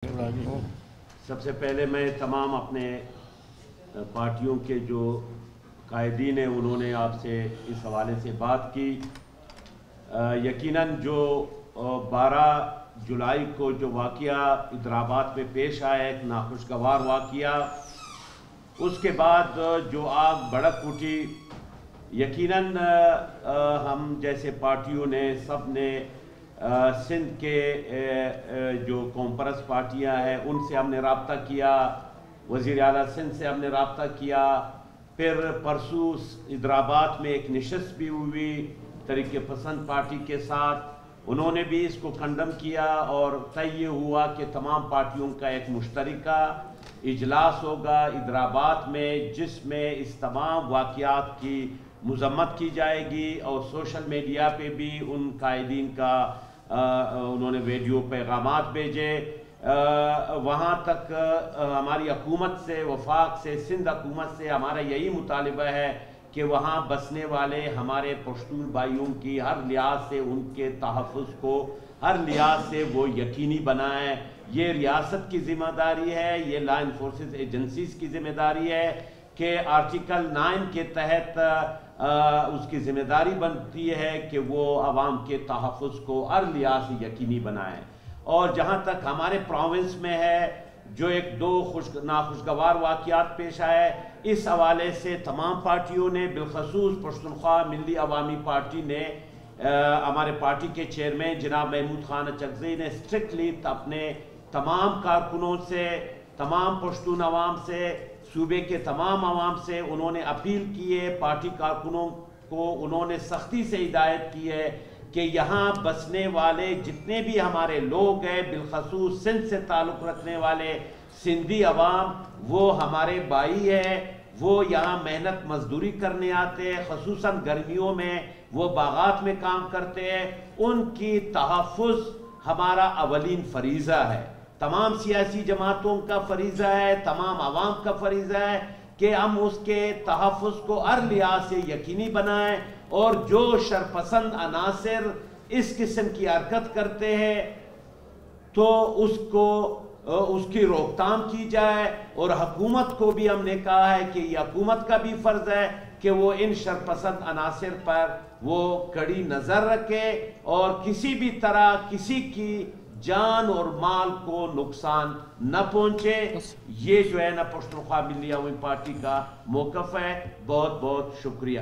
سب سے پہلے میں تمام اپنے پارٹیوں کے جو قائدین ہیں انہوں نے آپ سے اس حوالے سے بات کی۔ یقیناً جو 12 جولائی کو جو واقعہ حیدرآباد میں پیش آیا ایک ناخوشگوار واقعہ، اس کے بعد جو آگ بھڑک اٹھی، یقیناً ہم جیسے پارٹیوں نے سب نے سندھ کے جو قوم پرست پارٹیاں ہیں ان سے ہم نے رابطہ کیا، وزیر اعلیٰ سندھ سے ہم نے رابطہ کیا، پھر پرسوں حیدرآباد میں ایک نشست بھی ہوئی تحریک پسند پارٹی کے ساتھ، انہوں نے بھی اس کو کنڈم کیا اور طے یہ ہوا کہ تمام پارٹیوں کا ایک مشترکہ اجلاس ہوگا حیدرآباد میں، جس میں اس تمام واقعات کی مذمت کی جائے گی اور سوشل میڈیا پہ بھی ان قائدین کا انہوں نے ویڈیو پیغامات بھیجے۔ وہاں تک ہماری حکومت سے، وفاق سے، سندھ حکومت سے ہمارا یہی مطالبہ ہے کہ وہاں بسنے والے ہمارے پشتون بھائیوں کی ہر لحاظ سے ان کے تحفظ کو ہر لحاظ سے وہ یقینی بنائیں۔ یہ ریاست کی ذمہ داری ہے، یہ لا انفورسز ایجنسیز کی ذمہ داری ہے کہ آرٹیکل 9 کے تحت اس کی ذمہ داری بنتی ہے کہ وہ عوام کے تحفظ کو ہر لحاظ سے یقینی بنائیں۔ اور جہاں تک ہمارے پروونس میں ہے جو ایک دو ناخوشگوار واقعات پیش آئے، اس حوالے سے تمام پارٹیوں نے بالخصوص پشتونخوا ملی عوامی پارٹی نے ہمارے پارٹی کے چیئرمین جناب محمود خان اچکزئی نے اسٹرکٹلی اپنے تمام کارکنوں سے، تمام پشتون عوام سے، صوبے کے تمام عوام سے انہوں نے اپیل کی ہے، پارٹی کارکنوں کو انہوں نے سختی سے ہدایت کی ہے کہ یہاں بسنے والے جتنے بھی ہمارے لوگ ہیں، بالخصوص سندھ سے تعلق رکھنے والے سندھی عوام، وہ ہمارے بھائی ہیں، وہ یہاں محنت مزدوری کرنے آتے ہیں، خصوصاً گرمیوں میں وہ باغات میں کام کرتے ہیں، ان کی تحفظ ہمارا اولین فریضہ ہے۔ تمام سیاسی جماعتوں کا فریضہ ہے، تمام عوام کا فریضہ ہے کہ ہم اس کے تحفظ کو ہر لحاظ سے یقینی بنائیں، اور جو شرپسند عناصر اس قسم کی حرکت کرتے ہیں تو اس کی روک تھام کی جائے، اور حکومت کو بھی ہم نے کہا ہے کہ یہ حکومت کا بھی فرض ہے کہ وہ ان شرپسند عناصر پر وہ کڑی نظر رکھے اور کسی بھی طرح کسی کی جان اور مال کو نقصان نہ پہنچے۔ یہ جو ہے نا پشتونخوا ملی عوامی پارٹی کا موقف ہے۔ بہت بہت شکریہ۔